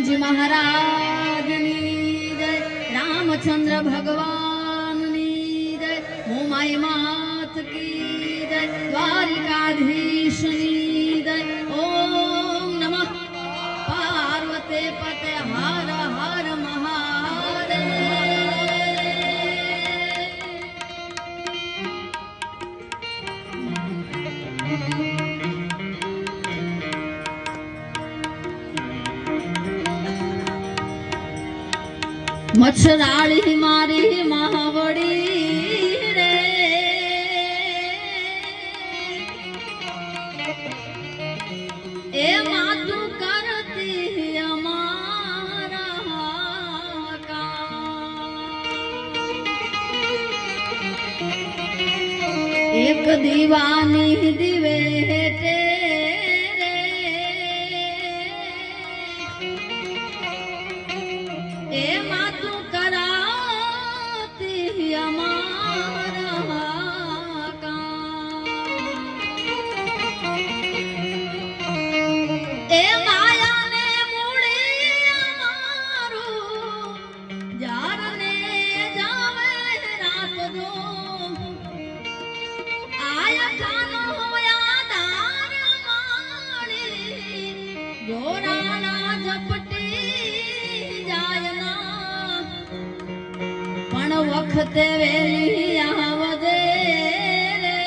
હનુમાનજી મહારાજની જય, રામચંદ્ર ભગવાનની જય, મોમાઈ માત કી જય, દ્વારિકાધીશની જય. ઓમ નમઃ પાર્વતે પતે હર હર મહાદેવ. મચ્છરાળી મારી મહાવડી રે, એ માતું કરતી અમારા કામ. એક દીવાની દિવે રે, એ માતું કરાતી અમારા કામ. એ માયાને મૂળી અમારું જારને જાવે રાત જો, આય ખાનો યાદાર માળી જોરાના ઝપટી જાય ના, પણ વખતે વેલી આવજે રે.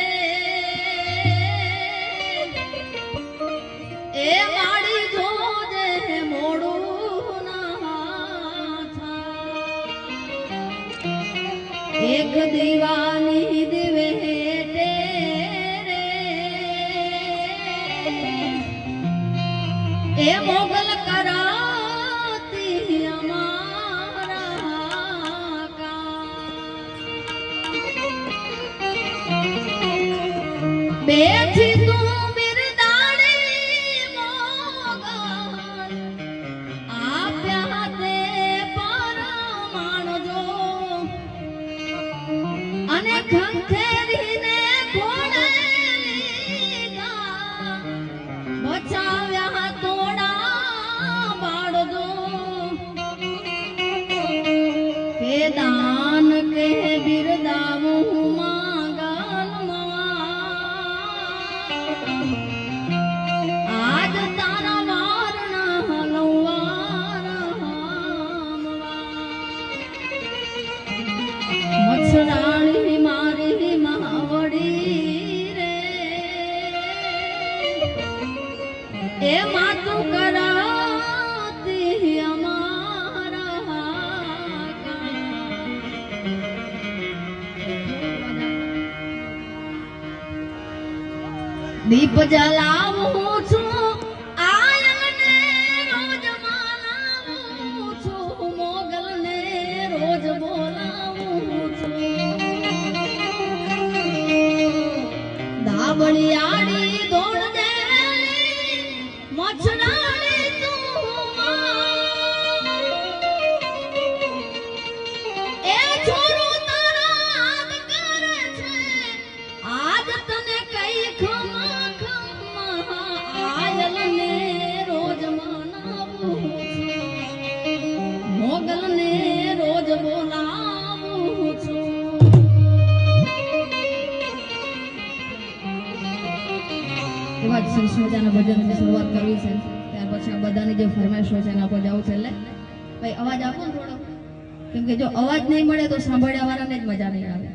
એ માડી જોજે મોડું ના થાય. એક દીવાની દિવે રે, એ મોગલ કરાતી અમારા કામ. બેઠી તું બિરદાડી મોગલ, આપ્યા તે પરમાણજો, અને ખંખેરીને ઘોડે લીધા, બચાવ્યા તોડા બાળજો. કે દાન કે બિરદાવું માંગલમાં, આજ તારા વારના હલવારમવા. મચ્છરાણી મારી માવડી રે, એ માતું કરાતી અમારા કામ. દીપ જલાવું છું આયનને રોજ માલાવું છું, મોગલને રોજ બોલાવું છું. ધાબળિયાળી દોડ દેલી મચ્છરાણી તું માં, એ છોરું તારા આદ કરે છે, આજ તને કઈ ખમા ખમા. આયલને રોજ મનાવું છું, મોગલને રોજ બોલાવું છું. એવા જ સરસ મજાના ભજનની શરૂઆત કરવી છે. ત્યાર પછી આ બધાની જે ફરમાઈશ હોય છે એના પર જવું છે. એટલે ભાઈ અવાજ આપો ને થોડો, કેમ કે જો અવાજ નહીં મળે તો સાંભળ્યા વાળાને જ મજા નહીં આવે.